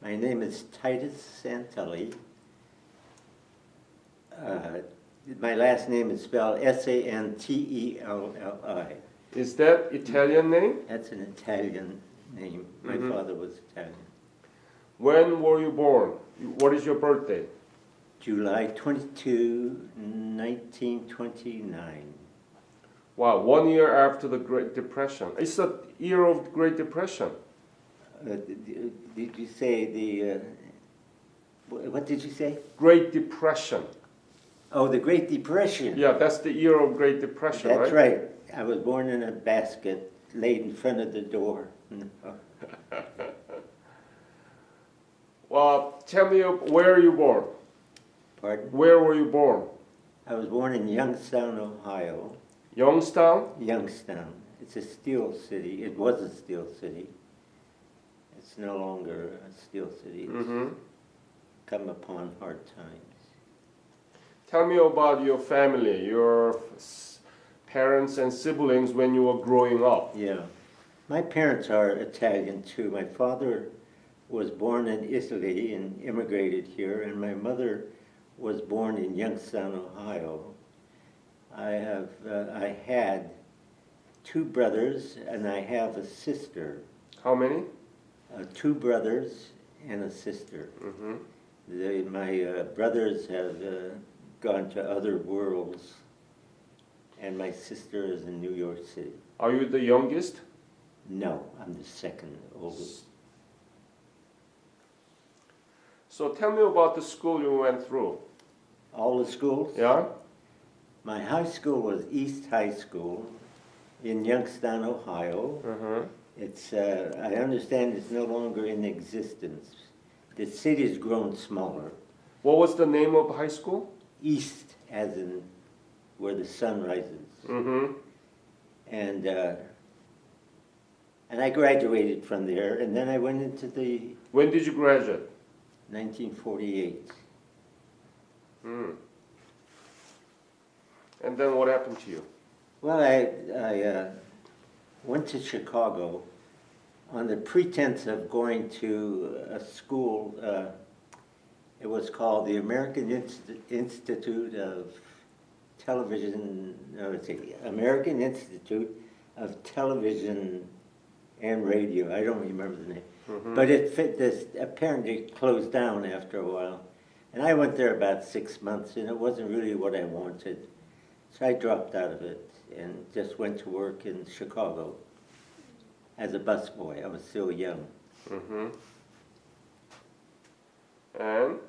My name is Titus Santelli. My last name is spelled Santelli. Is that Italian name? That's an Italian name. My father was Italian. When were you born? What is your birthday? July 22, 1929. Wow, 1 year after the Great Depression. It's the year of Great Depression. Did you say the, what did you say? Great Depression. Oh, the Great Depression. Yeah, that's the year of Great Depression, That's right? right. I was born in a basket laid in front of the door. Well, tell me, where are you born? Pardon? Where were you born? I was born in Youngstown, Ohio. Youngstown? Youngstown. It's a steel city. It was a steel city. It's no longer a steel city. It's come upon hard times. Tell me about your family, your parents and siblings when you were growing up. Yeah. My parents are Italian too. My father was born in Italy and immigrated here, and my mother was born in Youngstown, Ohio. I had two brothers, and I have a sister. How many? 2 brothers and a sister. My brothers have gone to other worlds, and my sister is in New York City. Are you the youngest? No, I'm the second oldest. So tell me about the school you went through. All the schools? Yeah? My high school was East High School in Youngstown, Ohio. It's, I understand it's no longer in existence. The city's grown smaller. What was the name of high school? East, as in where the sun rises. And I graduated from there, and then I went into the When did you graduate? 1948. And then what happened to you? Well, I went to Chicago on the pretense of going to a school. It was called the American Institute of Television, no, let's see, American Institute of Television and Radio. I don't remember the name. But it fit this, apparently closed down after a while. And I went there about 6 months, and it wasn't really what I wanted. So I dropped out of it and just went to work in Chicago as a busboy. I was still young. And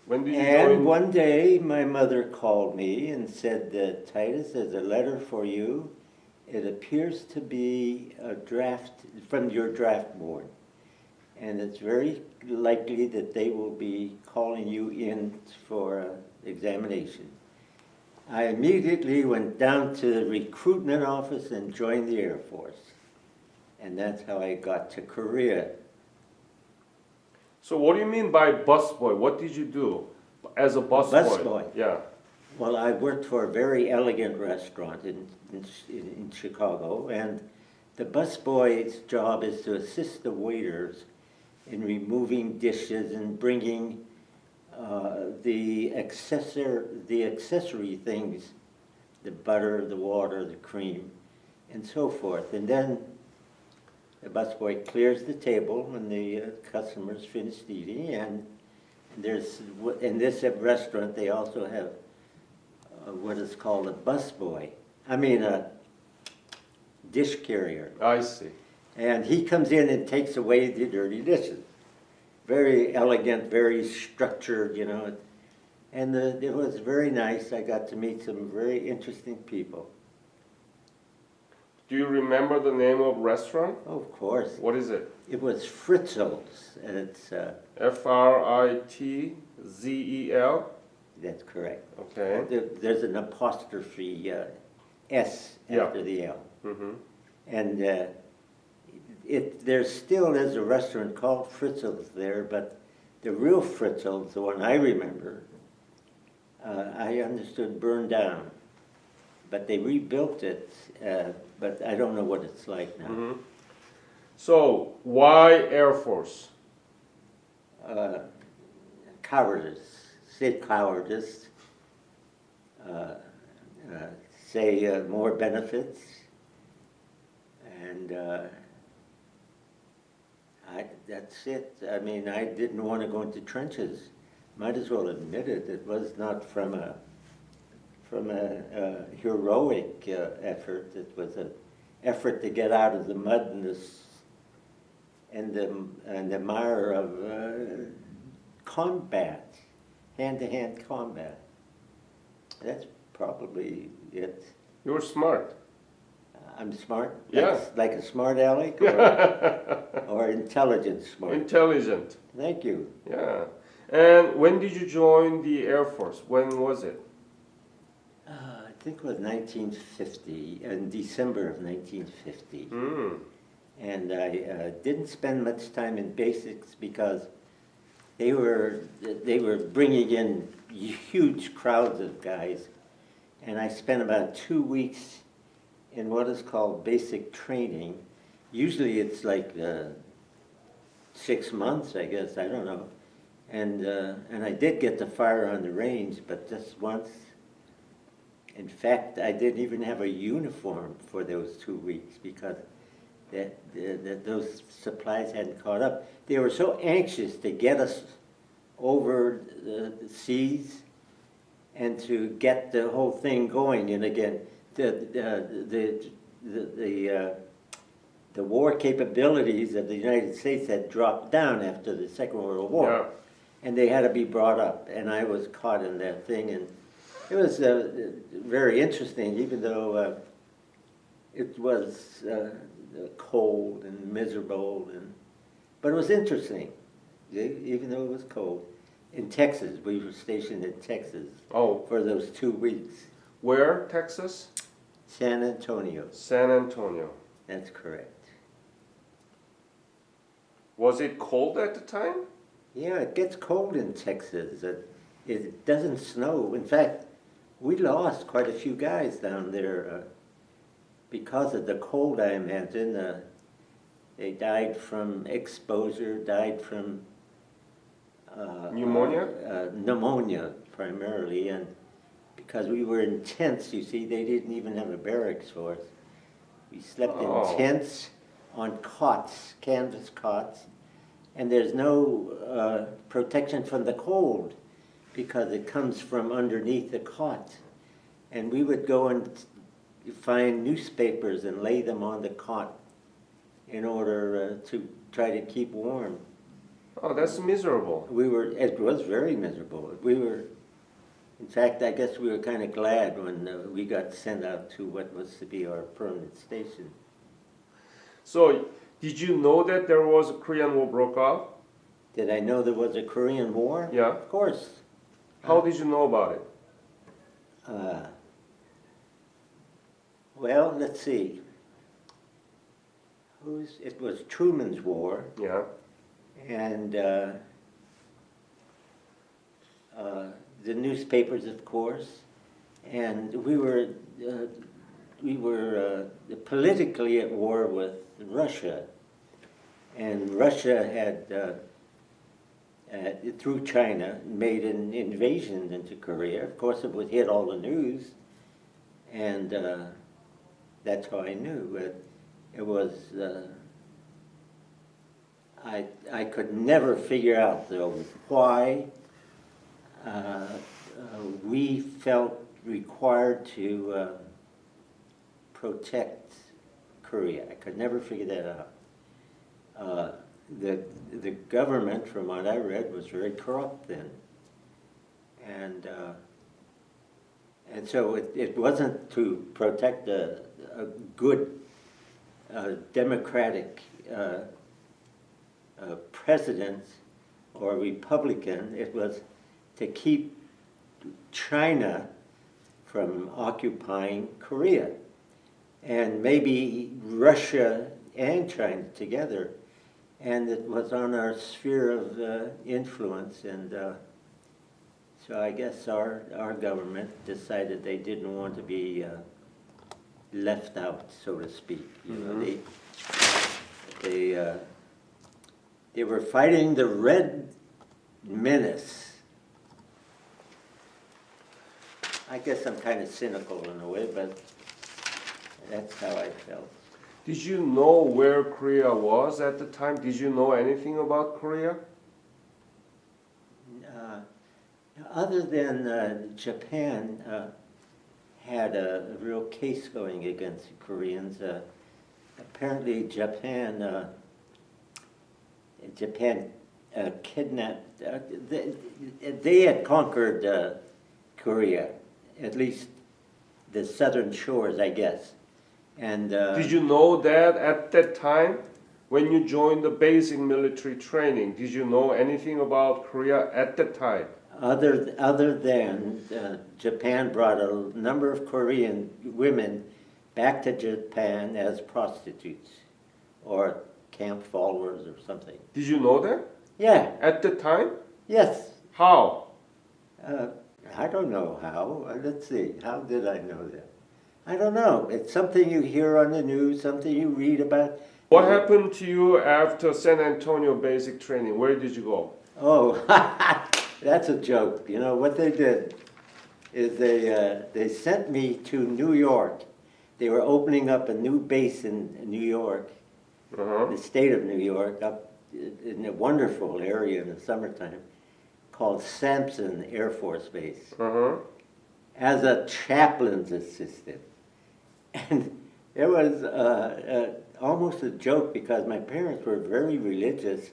when did you And join? one day my mother called me and said that, Titus, there's a letter for you. It appears to be a draft from your draft board. And it's very likely that they will be calling you in for examination. I immediately went down to the recruitment office and joined the Air Force. And that's how I got to Korea. So what do you mean by busboy? What did you do as a busboy? Busboy? Yeah. Well, I worked for a very elegant restaurant in Chicago, and the busboy's job is to assist the waiters in removing dishes and bringing the accessory things, the butter, the water, the cream, and so forth. And then the busboy clears the table when the customers finished eating, and in this restaurant they also have what is called a busboy. I mean a dish carrier. I see. And he comes in and takes away the dirty dishes. Very elegant, very structured, you know. And it was very nice. I got to meet some very interesting people. Do you remember the name of restaurant? Oh, of course. What is it? It was Fritzl's, and it's... Fritzel? That's correct. Okay. There's an apostrophe S after the L. And there still is a restaurant called Fritzl's there, but the real Fritzl's, the one I remember, I understood burned down. But they rebuilt it, but I don't know what it's like now. So, why Air Force? cowardice, say cowardice, uh, say more benefits, and that's it. I mean, I didn't want to go into trenches. Might as well admit it. It was not from a heroic effort. It was an effort to get out of the mud and the mire of combat, hand-to-hand combat. That's probably it. You're smart. I'm smart? Yeah. Like a smart aleck or intelligent smart? Intelligent. Thank you. Yeah. And when did you join the Air Force? When was it? I think it was 1950, in December of 1950. Mm. And I didn't spend much time in basics because they were bringing in huge crowds of guys. And I spent about 2 weeks in what is called basic training. Usually it's like 6 months, I guess, I don't know. And I did get to fire on the range, but just once. In fact, I didn't even have a uniform for those 2 weeks because those supplies hadn't caught up. They were so anxious to get us over the seas and to get the whole thing going. And again, the war capabilities of the United States had dropped down after the Second World War. Yeah. And they had to be brought up, and I was caught in that thing, and it was very interesting, even though it was cold and miserable, but it was interesting, even though it was cold. In Texas, we were stationed in Texas for those 2 weeks. Where, Texas? San Antonio. San Antonio. That's correct. Was it cold at the time? Yeah, it gets cold in Texas. It doesn't snow. In fact, we lost quite a few guys down there because of the cold, I imagine. They died from exposure, died from pneumonia? Pneumonia, primarily. And because we were in tents, you see, they didn't even have a barracks for us. We slept in tents on cots, canvas cots. And there's no protection from the cold because it comes from underneath the cot. And we would go and find newspapers and lay them on the cot in order to try to keep warm. Oh, that's miserable. It was very miserable. In fact, I guess we were kind of glad when we got sent out to what was to be our permanent station. So, did you know that there was a Korean War broke out? Did I know there was a Korean War? Yeah. Of course. How did you know about it? Well, let's see. It was Truman's War. Yeah. And the newspapers, of course. And we were politically at war with Russia. And Russia had, through China, made an invasion into Korea. Of course, it would hit all the news, and that's how I knew. It was, I could never figure out, though, why we felt required to protect Korea. I could never figure that out. The government, from what I read, was very corrupt then, and so it wasn't to protect a good democratic president or Republican. It was to keep China from occupying Korea, and maybe Russia and China together. And it was on our sphere of influence, and so I guess our government decided they didn't want to be left out, so to speak. You know, they were fighting the red menace. I guess I'm kind of cynical in a way, but that's how I felt. Did you know where Korea was at the time? Did you know anything about Korea? Other than Japan had a real case going against the Koreans, apparently Japan kidnapped. They had conquered Korea, at least the southern shores, I guess. And Did you know that at that time when you joined the basic military training? Did you know anything about Korea at that time? other than Japan brought a number of Korean women back to Japan as prostitutes or camp followers or something. Did you know that Yeah, at the time? yes. How? I don't know how. Let's see. How did I know that? I don't know. It's something you hear on the news, something you read about. What happened to you after San Antonio basic training? Where did you go? Oh, that's a joke. You know, what they did is they sent me to New York. They were opening up a new base in New York, the state of New York, up in a wonderful area in the summertime called Sampson Air Force Base, as a chaplain's assistant. And it was almost a joke because my parents were very religious,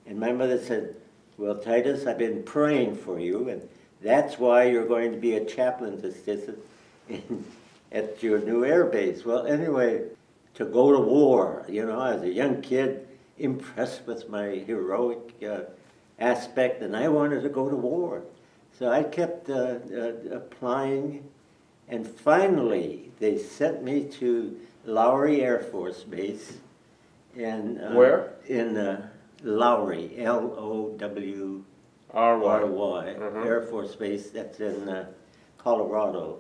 and my mother said, "Well, Titus, I've been praying for you, and that's why you're going to be a chaplain's assistant at your new air base." Well, anyway, to go to war, you know, as a young kid, impressed with my heroic aspect, and I wanted to go to war. So I kept applying, and finally they sent me to Lowry Air Force Base. Where? In Lowry, Lowry, R.Y. Air Force Base. That's in Colorado.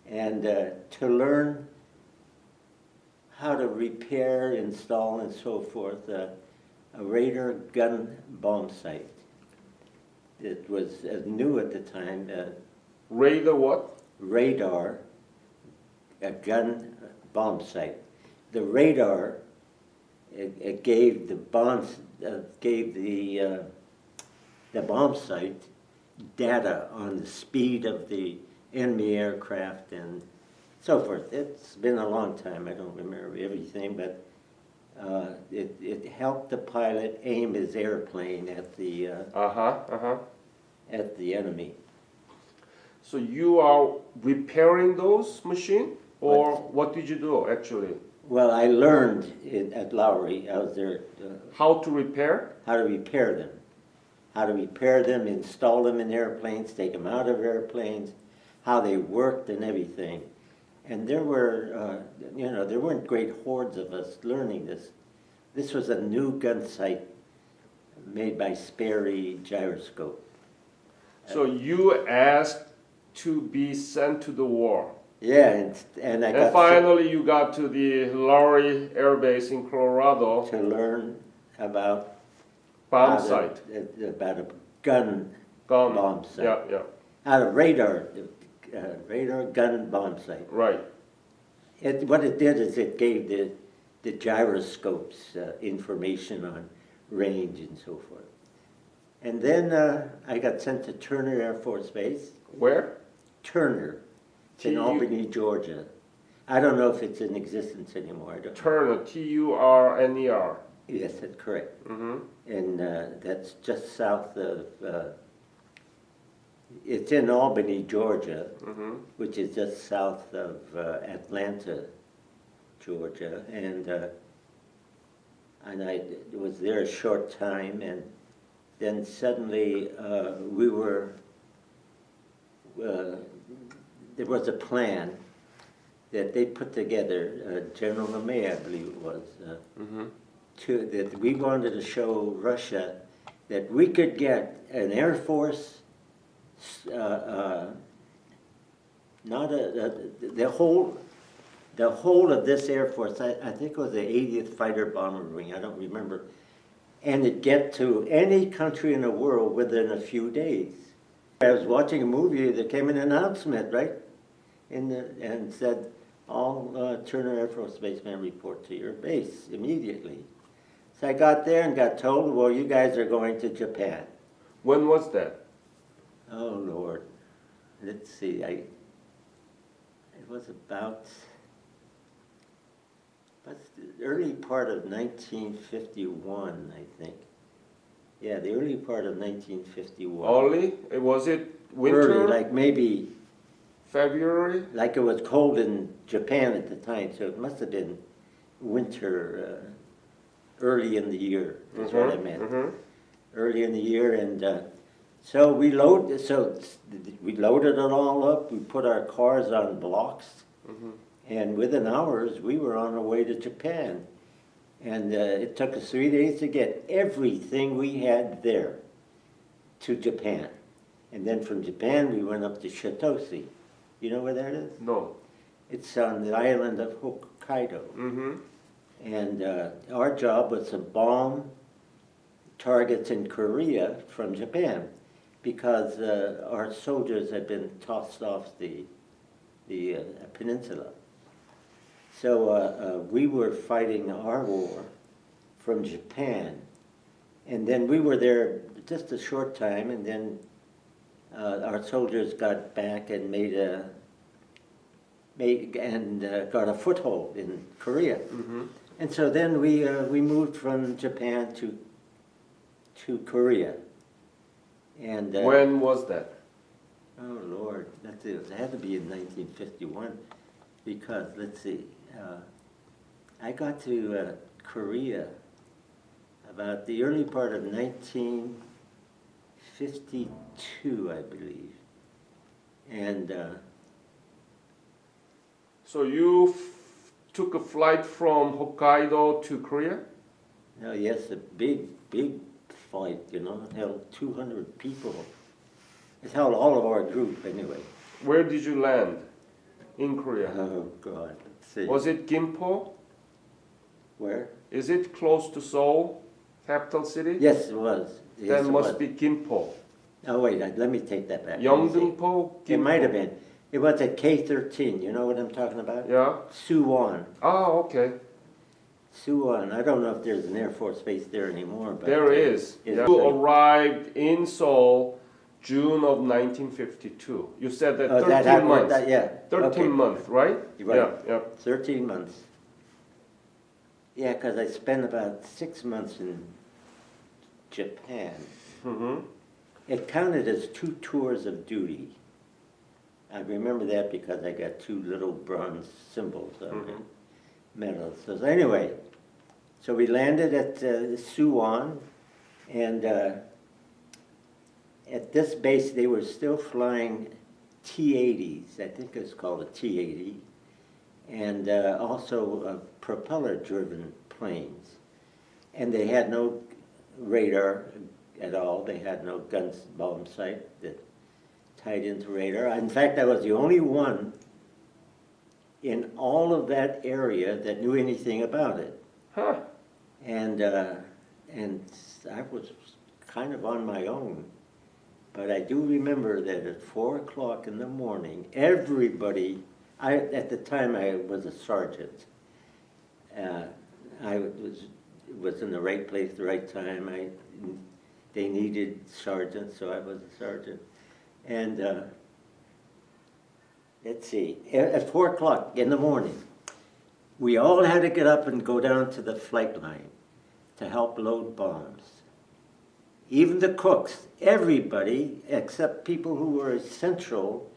And to learn how to repair, install, and so forth a radar gun bomb sight. It was new at the time. Radar what? Radar, a gun bomb sight. The radar, it gave the bombs, gave the bomb sight data on the speed of the enemy aircraft and so forth. It's been a long time. I don't remember everything, but it helped the pilot aim his airplane at the at the enemy. So you are repairing those machines, or what did you do actually? Well, I learned at Lowry. I was there. How to repair? How to repair them. How to repair them, install them in airplanes, take them out of airplanes, how they worked and everything. And there were, you know, there weren't great hordes of us learning this. This was a new gun sight made by Sperry Gyroscope. So you asked to be sent to the war. Yeah, and I got finally you got to the Lowry Air Base in Colorado to learn about bomb sight. About a gun bomb sight. Yeah, yeah. Out of radar gun bomb sight. Right. What it did is it gave the gyroscopes information on range and so forth. And then I got sent to Turner Air Force Base. Where? Turner. It's in Albany, Georgia. I don't know if it's in existence anymore. I don't Turner, Turner. Yes, that's correct. Mm-hmm. And that's just south of, it's in Albany, Georgia, which is just south of Atlanta, Georgia. And I was there a short time, and then suddenly we were, there was a plan that they put together, General LeMay, I believe it was, that we wanted to show Russia that we could get an Air Force, the whole of this Air Force, I think it was the 80th Fighter Bomber Wing, I don't remember, and it'd get to any country in the world within a few days. I was watching a movie, there came an announcement, right? And said, all Turner Air Force Spacemen report to your base immediately. So I got there and got told, well, you guys are going to Japan. When was that? Oh, Lord. Let's see. It was about the early part of 1951, I think. Yeah, the early part of 1951. Early? Was it winter? Early, like maybe, February? like it was cold in Japan at the time, so it must have been winter, early in the year, is what I meant. Early in the year, and so we loaded it all up. We put our cars on blocks, and within hours we were on our way to Japan. And it took us 3 days to get everything we had there to Japan. And then from Japan we went up to Shitose. You know where that is? No. It's on the island of Hokkaido. And our job was to bomb targets in Korea from Japan, because our soldiers had been tossed off the peninsula. So we were fighting our war from Japan, and then we were there just a short time, and then our soldiers got back and got a foothold in Korea. And so then we moved from Japan to Korea. And When was that? oh Lord, it had to be in 1951, because let's see, I got to Korea about the early part of 1952, I believe, and So you took a flight from Hokkaido to Korea? oh yes, a big flight, you know, it held 200 people. It held all of our group anyway. Where did you land in Korea? Oh God, let's see. Was it Gimpo? Where? Is it close to Seoul, capital city? Yes, it was. Yes, Then it must was. be Gimpo. Oh wait, let me take that back. Let me see. Yeongdeungpo? It might have been. It was at K-13. You know what I'm talking about? Yeah. Suwon. Oh, okay. Suwon. I don't know if there's an Air Force base there anymore, but There is. it's You like- arrived in Seoul June of 1952. You said that Oh, 13 that happened. months. Yeah. 13 okay. months, right? Right. Yeah, yeah. 13 months. Yeah, because I spent about 6 months in Japan. Mm-hmm. It counted as 2 tours of duty. I remember that because I got 2 little bronze symbols on it, medals. So anyway, so we landed at Suwon, and at this base they were still flying T-80s. I think it's called a T-80, and also propeller-driven planes. And they had no radar at all. They had no guns bomb sight that tied into radar. In fact, I was the only one in all of that area that knew anything about it. Huh. And I was kind of on my own. But I do remember that at 4 o'clock in the morning, everybody, at the time I was a sergeant. I was in the right place at the right time. They needed sergeants, so I was a sergeant. And let's see, at 4 o'clock in the morning, we all had to get up and go down to the flight line to help load bombs. Even the cooks, everybody, except people who were essential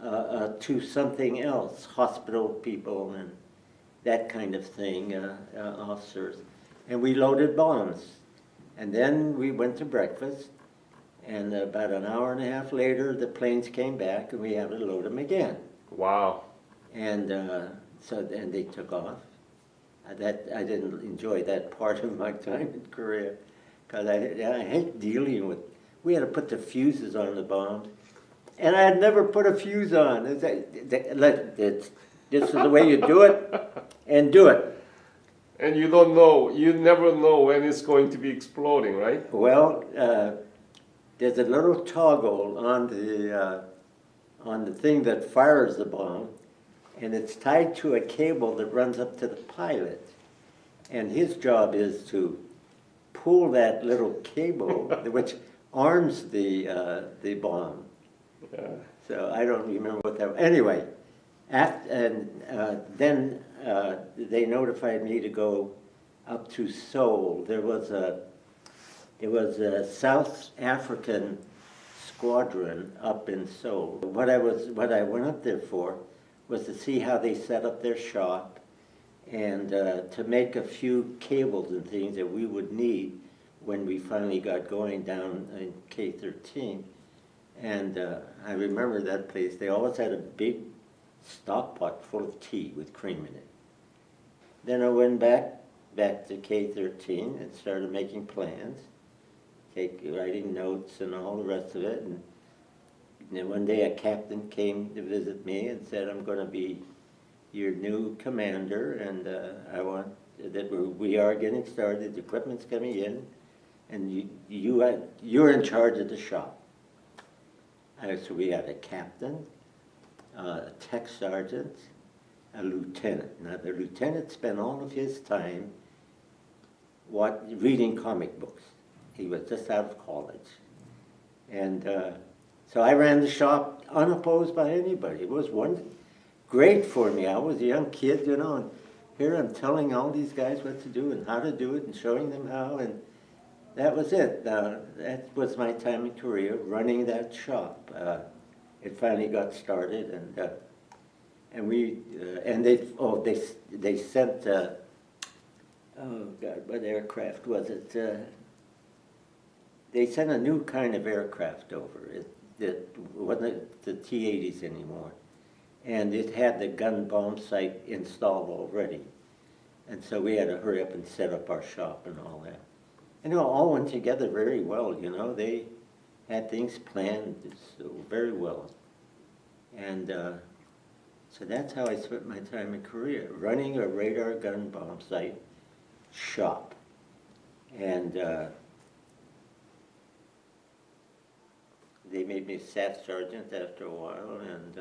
to something else, hospital people and that kind of thing, officers. And we loaded bombs. And then we went to breakfast, and about an hour and a half later, the planes came back, and we had to load them again. Wow. And and they took off. I didn't enjoy that part of my time in Korea, because I hate dealing with. We had to put the fuses on the bombs, and I had never put a fuse on. This is the way you do it, and do it. And you don't know, you never know when it's going to be exploding, right? Well, there's a little toggle on the thing that fires the bomb, and it's tied to a cable that runs up to the pilot. And his job is to pull that little cable, which arms the bomb. Yeah. So I don't remember what that. Anyway, then they notified me to go up to Seoul. There was a South African squadron up in Seoul. What I went up there for was to see how they set up their shop and to make a few cables and things that we would need when we finally got going down in K-13. And I remember that place. They always had a big stock pot full of tea with cream in it. Then I went back to K-13 and started making plans, writing notes and all the rest of it. And then one day a captain came to visit me and said, "I'm going to be your new commander, and I want that we are getting started. The equipment's coming in, and you're in charge of the shop." So we had a captain, a tech sergeant, a lieutenant. Now the lieutenant spent all of his time reading comic books. He was just out of college. And so I ran the shop unopposed by anybody. It was great for me. I was a young kid, and here I'm telling all these guys what to do and how to do it and showing them how, and that was it. That was my time in Korea, running that shop. It finally got started, and they sent oh God, what aircraft was it? They sent a new kind of aircraft over. It wasn't the T-80s anymore, and it had the gun bomb sight installed already, and so we had to hurry up and set up our shop and all that. And it all went together very well. They had things planned so very well, and so that's how I spent my time in Korea, running a radar gun bomb sight shop. And they made me a staff sergeant after a while, and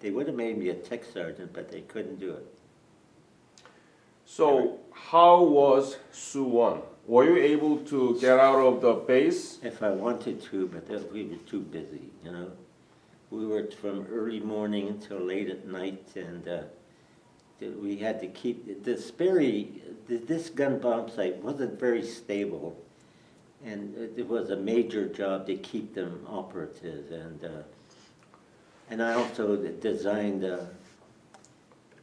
they would have made me a tech sergeant, but they couldn't do it. So how was Suwon? Were you able to get out of the base? If I wanted to, but we were too busy, We worked from early morning until late at night, and we had to keep this gun bomb site wasn't very stable, and it was a major job to keep them operative. And I also designed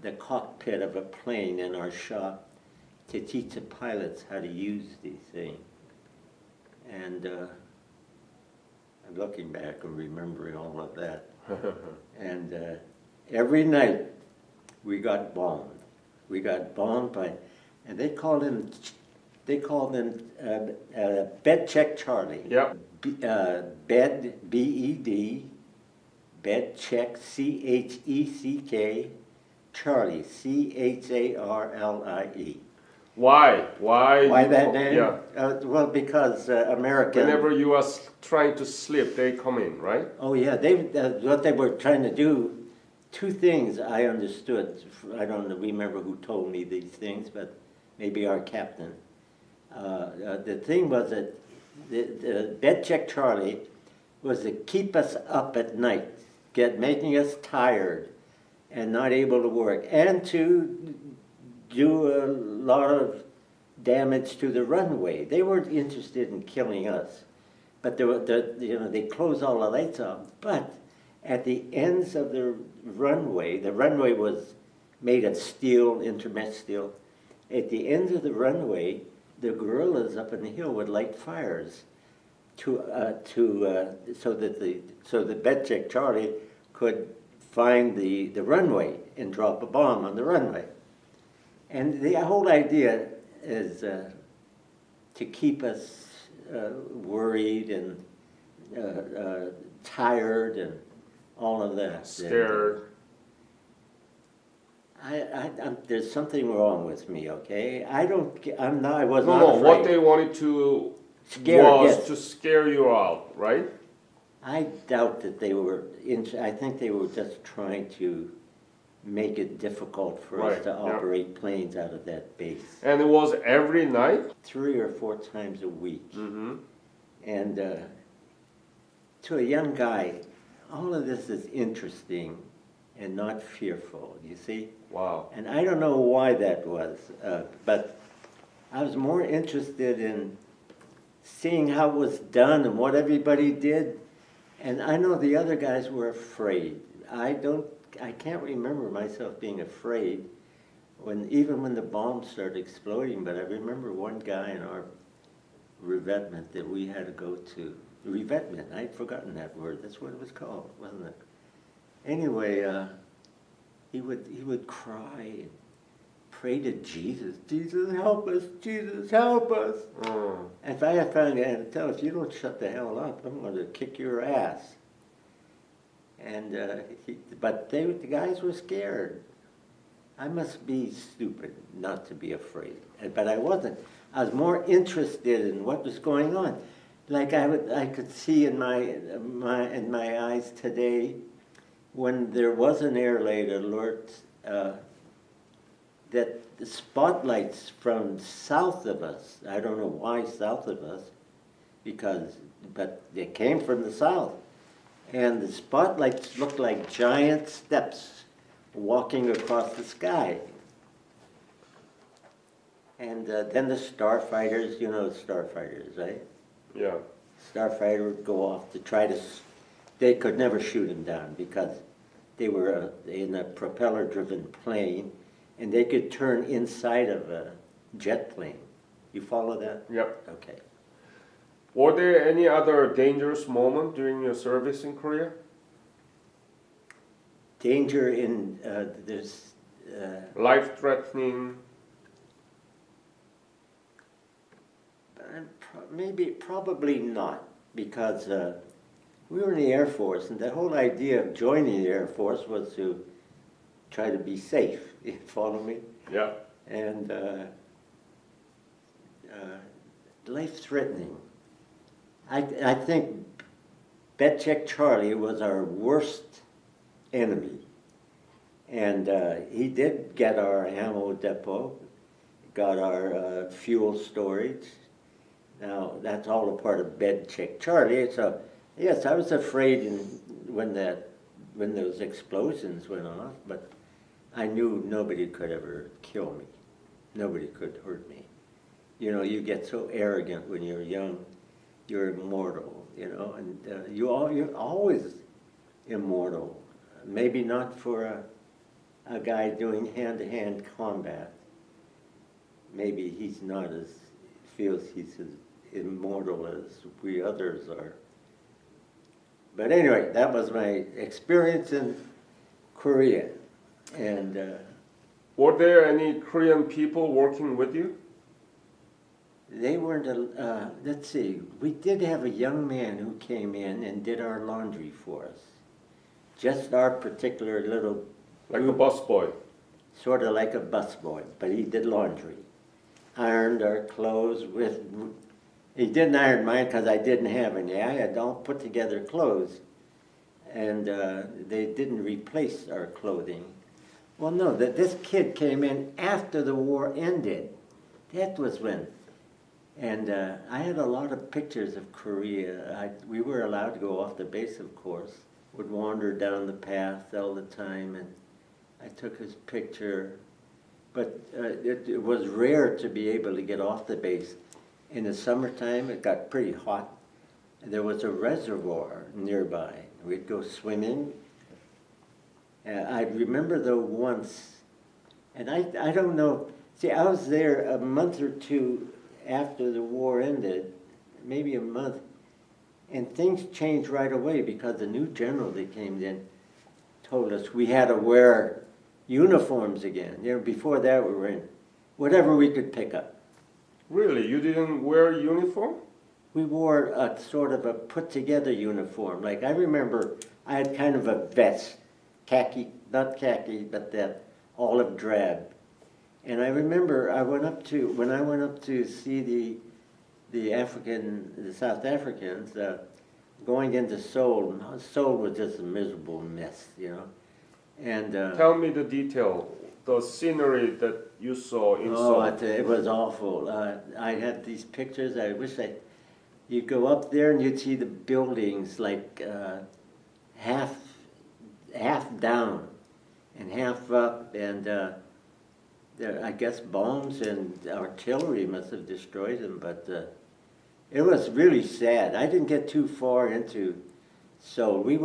the cockpit of a plane in our shop to teach the pilots how to use these things. And I'm looking back and remembering all of that. And every night we got bombed. We got bombed and they called them Bed Check Charlie. Yep. Bed, B-E-D, Bed Check, C-H-E-C-K, Charlie, C-H-A-R-L-I-E. Why? Why that name? Yeah. Well, because American. Whenever you are trying to sleep, they come in, right? Oh yeah, what they were trying to do. Two things I understood. I don't remember who told me these things, but maybe our captain. The thing was that the Bed Check Charlie was to keep us up at night, making us tired and not able to work, and to do a lot of damage to the runway. They weren't interested in killing us, but they closed all the lights off. But at the ends of the runway was made of steel, intermesh steel. At the ends of the runway, the guerrillas up in the hill would light fires so that Bed Check Charlie could find the runway and drop a bomb on the runway. And the whole idea is to keep us worried and tired and all of that. Scared. There's something wrong with me, okay? I was No, not no. afraid. What they wanted to Scared, was yes. to scare you out, right? I doubt that they were, I think they were just trying to make it difficult for Right, us to yeah. operate planes out of that base. And it was every night. 3 or 4 times a week. Mm-hmm. And to a young guy, all of this is interesting and not fearful, you see? Wow. And I don't know why that was, but I was more interested in seeing how it was done and what everybody did. And I know the other guys were afraid. I can't remember myself being afraid even when the bombs started exploding, but I remember one guy in our revetment that we had to go to. Revetment, I'd forgotten that word. That's what it was called, wasn't it? Anyway, he would cry and pray to Jesus. Jesus, help us. Jesus, help us. And if I had found out, I'd tell, if you don't shut the hell up, I'm going to kick your ass. And but the guys were scared. I must be stupid not to be afraid, but I wasn't. I was more interested in what was going on. Like I could see in my eyes today, when there was an air raid alert, that the spotlights from south of us, I don't know why south of us, but they came from the south. And the spotlights looked like giant steps walking across the sky. And then the starfighters, you know starfighters, right? Yeah. Starfighter would go off to try to, they could never shoot him down because they were in a propeller-driven plane, and they could turn inside of a jet plane. You follow that? Yep. Okay. Were there any other dangerous moment during your service in Korea? Danger in, there's... Life-threatening? Probably not, because we were in the Air Force, and the whole idea of joining the Air Force was to try to be safe. You follow me? Yeah. And life-threatening. I think Betcheck Charlie was our worst enemy. And he did get our ammo depot, got our fuel storage. Now, that's all a part of Betcheck Charlie. So, yes, I was afraid when those explosions went off, but I knew nobody could ever kill me. Nobody could hurt me. You know, you get so arrogant when you're young. You're immortal, you know, and you're always immortal. Maybe not for a guy doing hand-to-hand combat. Maybe he's not feels he's as immortal as we others are. But anyway, that was my experience in Korea. And were there any Korean people working with you? they weren't, let's see, we did have a young man who came in and did our laundry for us. Just our particular little Like a busboy? sort of like a busboy, but he did laundry. Ironed our clothes he didn't iron mine because I didn't have any. I had all put together clothes, and they didn't replace our clothing. Well, no, this kid came in after the war ended. That was when. And I had a lot of pictures of Korea. We were allowed to go off the base, of course. Would wander down the path all the time, and I took his picture. But it was rare to be able to get off the base. In the summertime, it got pretty hot. And there was a reservoir nearby. We'd go swimming. I remember though once, and I don't know, see, I was there a month or two after the war ended, maybe a month, and things changed right away because the new general that came in told us we had to wear uniforms again. You know, before that we were in whatever we could pick up. Really? You didn't wear a uniform? We wore a sort of a put-together uniform. Like I remember I had kind of a vest, khaki, not khaki, but that olive drab. And I remember when I went up to see the South Africans, going into Seoul. Seoul was just a miserable mess, you know. And Tell me the detail, the scenery that you saw in Seoul. it was awful. I had these pictures. I wish you'd go up there and you'd see the buildings like half down and half up, and I guess bombs and artillery must have destroyed them, but it was really sad. I didn't get too far into Seoul. We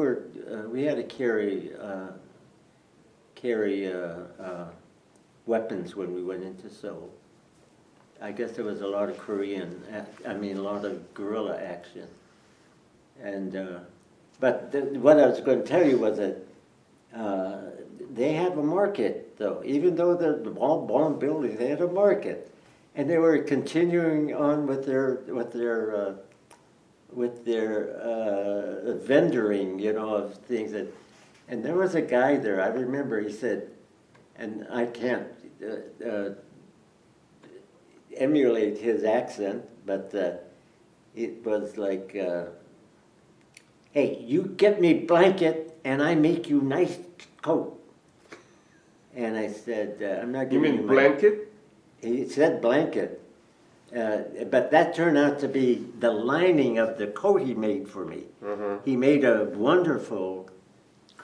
had to carry weapons when we went into Seoul. I guess there was a lot of a lot of guerrilla action. And but what I was going to tell you was that they have a market, though. Even though they're the bomb buildings, they had a market, and they were continuing on with their vendoring, you know, of things that. And there was a guy there. I remember he said, and I can't emulate his accent, but it was like, "Hey, you get me blanket, and I make you nice coat." And I said, "I'm not You giving mean blanket? He said blanket, but that turned out to be the lining of the coat he made for me. Mm-hmm. He made a wonderful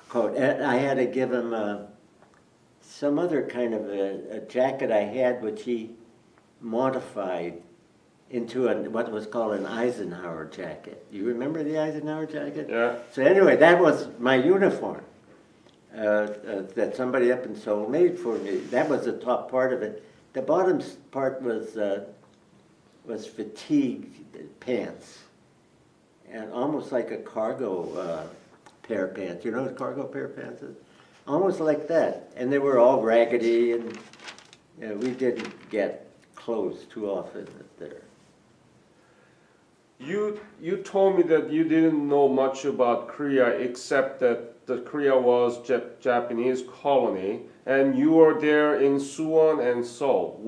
coat. And I had to give him some other kind of a jacket I had, which he modified into what was called an Eisenhower jacket. You remember the Eisenhower jacket? Yeah. So anyway, that was my uniform that somebody up in Seoul made for me. That was the top part of it. The bottom part was fatigue pants, and almost like a cargo pair of pants. You know what cargo pair of pants is? Almost like that. And they were all raggedy, and we didn't get clothes too often there. You told me that you didn't know much about Korea except that the Korea was Japanese colony, and you were there in Suwon and Seoul.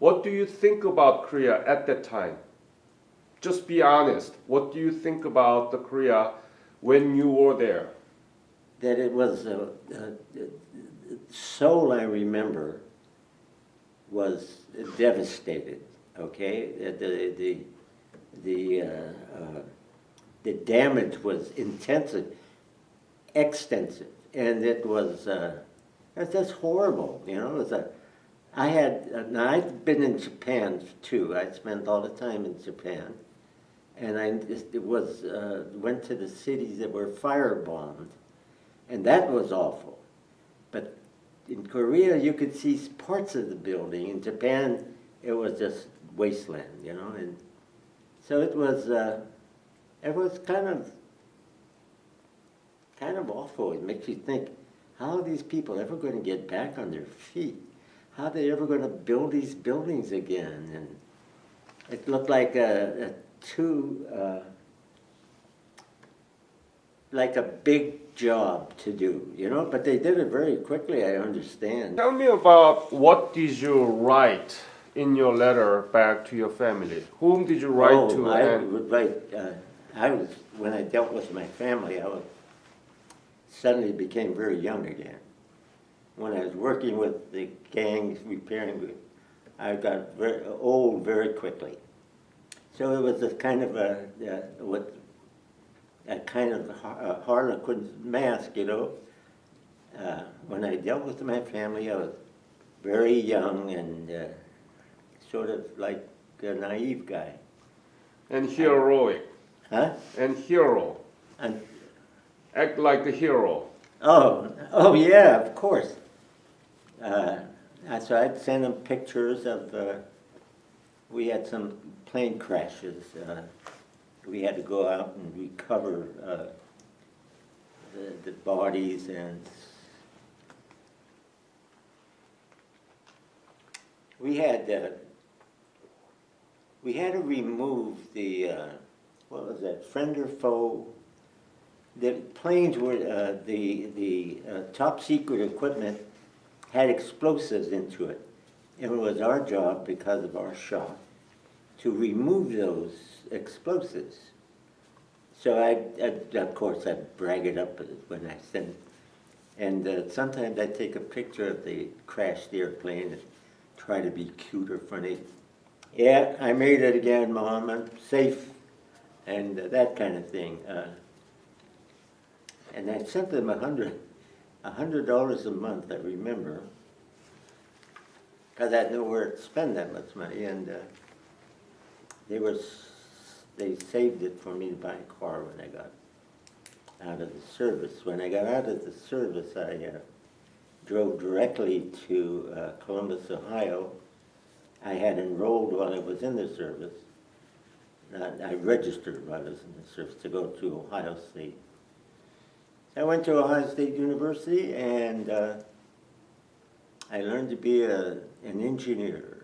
What do you think about Korea at that time? Just be honest. What do you think about the Korea when you were there? That it was Seoul, I remember, was devastated. Okay, the damage was extensive, and it was just horrible. You know, it was now I'd been in Japan too. I spent all the time in Japan, and went to the cities that were firebombed, and that was awful. But in Korea, you could see parts of the building. In Japan, it was just wasteland, you know, and so it was kind of awful. It makes you think, how are these people ever going to get back on their feet? How are they ever going to build these buildings again? And it looked like like a big job to do, you know, but they did it very quickly, I understand. Tell me about what did you write in your letter back to your family? Whom did you write to? I would write, when I dealt with my family, suddenly became very young again. When I was working with the gangs, I got very old very quickly. So it was a kind of a Harlequin's mask, you know. When I dealt with my family, I was very young and sort of like a naive guy. And heroic. Huh? And hero. And, Act like a hero. oh yeah, of course. So I'd send them pictures of, we had some plane crashes. We had to go out and recover the bodies, and we had to remove the, what was that, friend or foe? The planes were, the top secret equipment had explosives into it. And it was our job, because of our shop, to remove those explosives. So of course, I'd brag it up when I send, and sometimes I'd take a picture of the crashed airplane and try to be cute or funny. Yeah, I made it again, Mom, I'm safe, and that kind of thing. And I sent them $100 a month, I remember, because I had nowhere to spend that much money, and they saved it for me to buy a car when I got out of the service. When I got out of the service, I drove directly to Columbus, Ohio. I had enrolled while I was in the service. I registered while I was in the service to go to Ohio State. I went to Ohio State University, and I learned to be an engineer.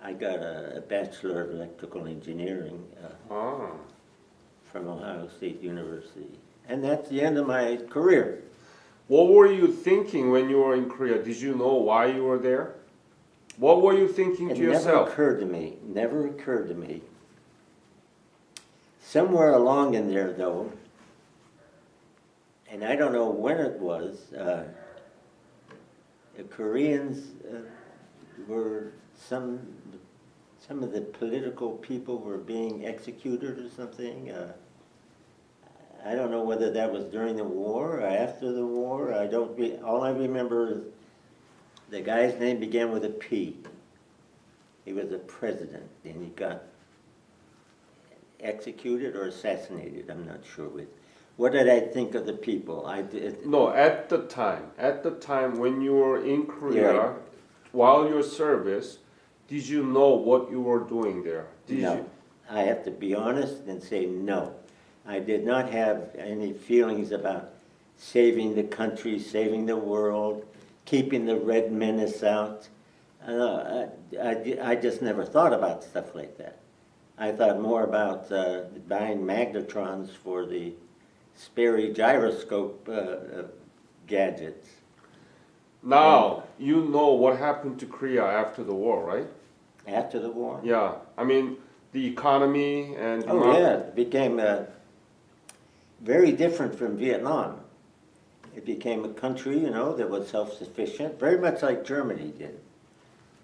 I got a Bachelor of Electrical Engineering from Ohio State University. And that's the end of my career. What were you thinking when you were in Korea? Did you know why you were there? What were you thinking to yourself? Never occurred to me. Somewhere along in there, though, and I don't know when it was, the Koreans were, some of the political people were being executed or something. I don't know whether that was during the war or after the war. All I remember is the guy's name began with a P. He was a president, and he got executed or assassinated. I'm not sure which. What did I think of the people? No, at the time when you were in Korea, right. While your service, did you know what you were doing there? No. I have to be honest and say no. I did not have any feelings about saving the country, saving the world, keeping the red menace out. I just never thought about stuff like that. I thought more about buying magnetrons for the Sperry gyroscope gadgets. Now, you know what happened to Korea after the war, right? After the war? Yeah, I mean, the economy and... Oh yeah, it became very different from Vietnam. It became a country, that was self-sufficient, very much like Germany did.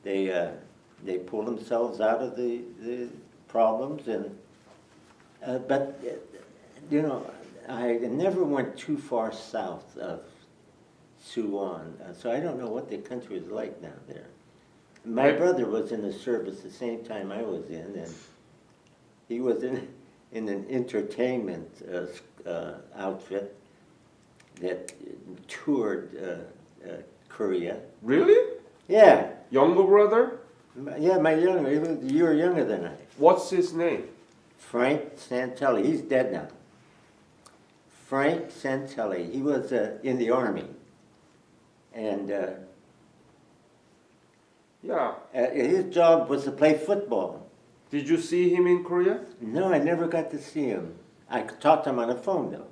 They pulled themselves out of the problems, and but I never went too far south of Suwon, so I don't know what the country is like down there. My brother was in the service the same time I was in, and he was in an entertainment outfit that toured Korea. Really? Yeah. Younger brother? Yeah, he was a year younger than I. What's his name? Frank Santelli. He's dead now. Frank Santelli. He was in the Army. And his job was to play football. Did you see him in Korea? No, I never got to see him. I talked to him on the phone, though.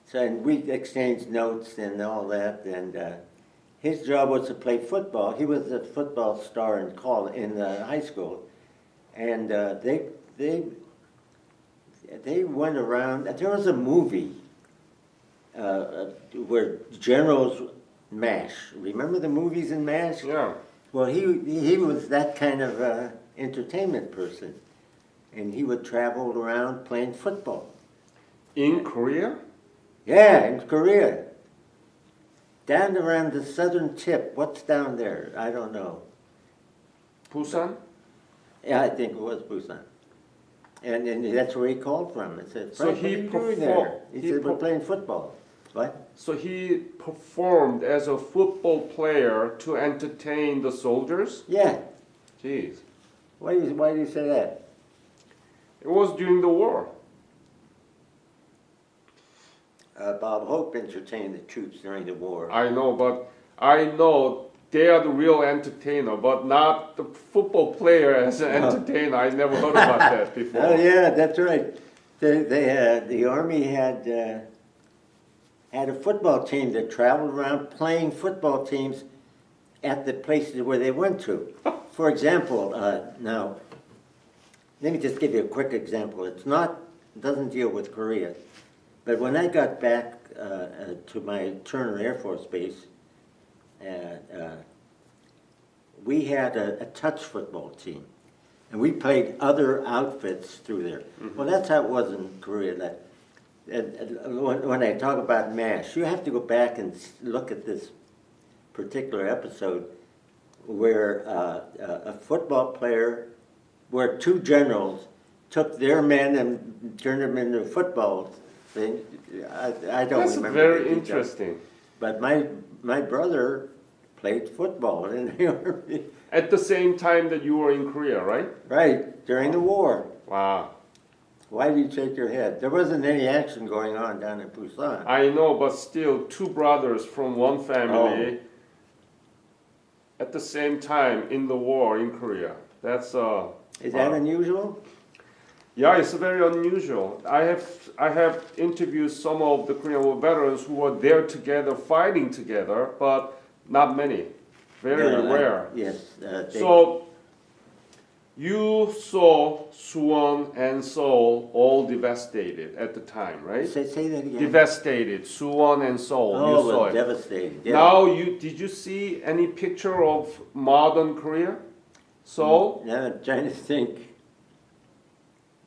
So and we exchanged notes and all that, and his job was to play football. He was a football star in high school, and they went around. There was a movie where generals MASH. Remember the movies in MASH? Yeah. Well, he was that kind of entertainment person, and he would travel around playing football. In Korea? Yeah, in Korea. Down around the southern tip. What's down there? I don't know. Busan? Yeah, I think it was Busan. And that's where he called from. It said, So Frank, he what are you doing there? He said, we're playing football. What? So he performed as a football player to entertain the soldiers? Yeah. Jeez. Why do you say that? It was during the war. Bob Hope entertained the troops during the war. I know, but I know they are the real entertainer, but not the football player as an entertainer. I never heard about that before. Oh yeah, that's right. They had the Army had had a football team that traveled around playing football teams at the places where they went to. For example, now, let me just give you a quick example. It doesn't deal with Korea. But when I got back to my Turner Air Force Base, we had a touch football team. And we played other outfits through there. Well, that's how it was in Korea. When I talk about MASH, you have to go back and look at this particular episode where a football player, where two generals took their men and turned them into football thing. I don't That's remember. very interesting. But my brother played football in the army. At the same time that you were in Korea, right? Right, during the war. Wow. Why do you shake your head? There wasn't any action going on down in Busan. I know, but still, two brothers from one family at the same time in the war in Korea. That's Is that unusual? Yeah, it's very unusual. I have interviewed some of the Korean War veterans who were there together, fighting together, but not many. Very rare. Yes. So you saw Suwon and Seoul all devastated at the time, right? Say that again. Devastated. Suwon and Seoul. Oh, you it saw was it. devastated. Yeah. Now did you see any picture of modern Korea? Seoul? Now I'm trying to think.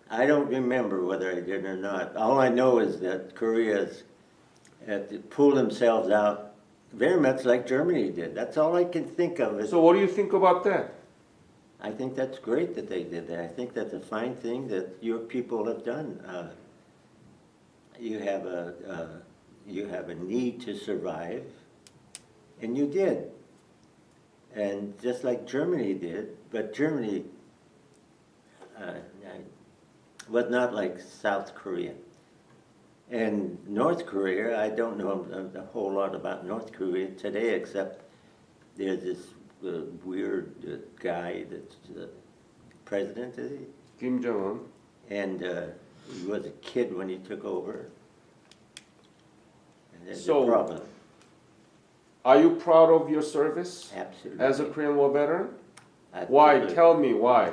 I don't remember whether I did or not. All I know is that Korea's pulled themselves out very much like Germany did. That's all I can think of. So what do you think about that? I think that's great that they did that. I think that's a fine thing that your people have done. You have a need to survive, and you did. And just like Germany did, but Germany was not like South Korea. And North Korea, I don't know a whole lot about North Korea today, except there's this weird guy that's president, is he? Kim Jong-un. And he was a kid when he took over. And there's So- a problem. Are you proud of your service Absolutely. as a Korean War veteran? Absolutely. Why? Tell me why.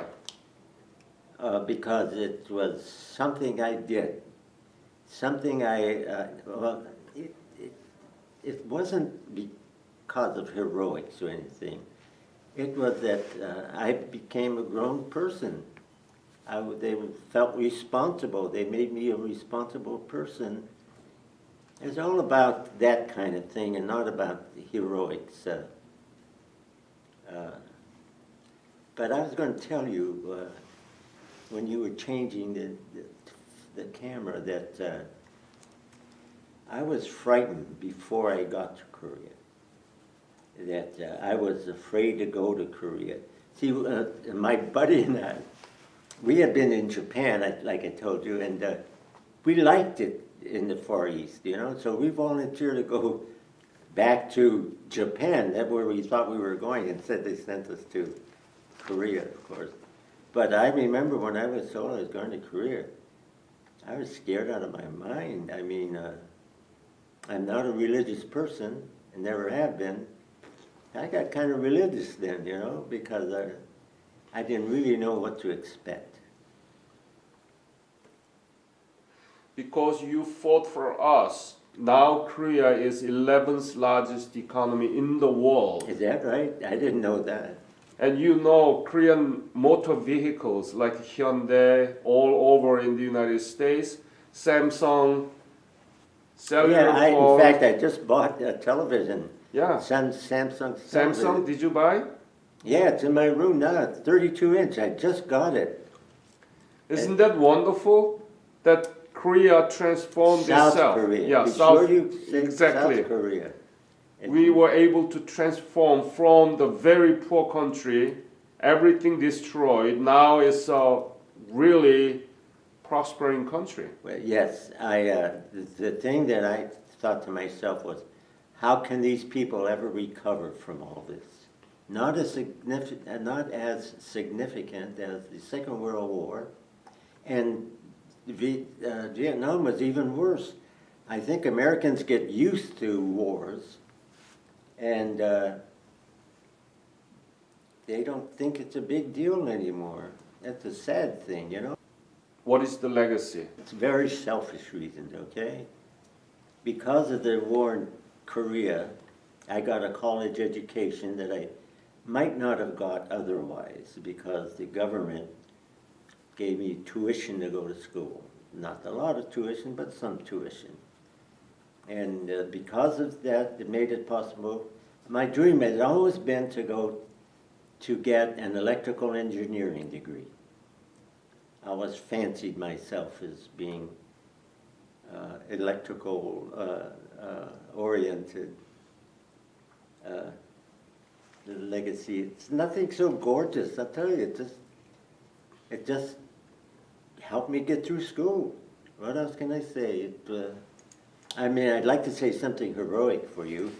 Because it was something I did. Something it wasn't because of heroics or anything. It was that I became a grown person. They felt responsible. They made me a responsible person. It's all about that kind of thing and not about heroics. But I was going to tell you, when you were changing the camera, that I was frightened before I got to Korea. That I was afraid to go to Korea. See, my buddy and I, we had been in Japan, like I told you, and we liked it in the Far East, you know. So we volunteered to go back to Japan. That's where we thought we were going. Instead, they sent us to Korea, of course. But I remember when I was told I was going to Korea, I was scared out of my mind. I mean, I'm not a religious person, and never have been. I got kind of religious then, you know, because I didn't really know what to expect. Because you fought for us. Now Korea is 11th largest economy in the world. Is that right? I didn't know that. And you know Korean motor vehicles like Hyundai all over in the United States, Samsung, cellular Yeah, in phone. fact, I just bought a television. Yeah. Samsung. Samsung, did you buy? Yeah, it's in my room now. It's 32-inch. I just got it. Isn't that wonderful? That Korea transformed South itself. Korea. Yeah, Be South, sure you say exactly. South Korea. We were able to transform from the very poor country, everything destroyed. Now it's a really prospering country. Well, yes, the thing that I thought to myself was, how can these people ever recover from all this? Not as significant as the Second World War, and Vietnam was even worse. I think Americans get used to wars, and they don't think it's a big deal anymore. That's a sad thing, you know? What is the legacy? It's very selfish reasons, okay? Because of the war in Korea, I got a college education that I might not have got otherwise because the government gave me tuition to go to school. Not a lot of tuition, but some tuition. And because of that, it made it possible. My dream had always been to get an electrical engineering degree. I always fancied myself as being electrical oriented. The legacy, it's nothing so gorgeous, I tell you, it just helped me get through school. What else can I say? I mean, I'd like to say something heroic for you,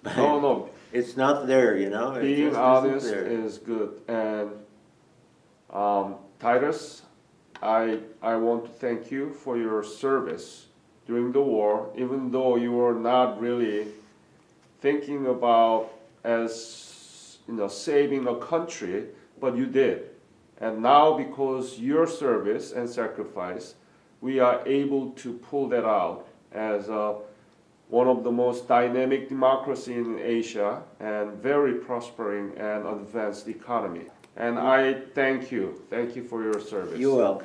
but No. it's not there, you know? It Being just honest isn't there. is good. And Titus, I want to thank you for your service during the war, even though you were not really thinking about as saving a country, but you did. And now because your service and sacrifice, we are able to pull that out as one of the most dynamic democracy in Asia and very prospering and advanced economy. And I thank you for your service. You're welcome.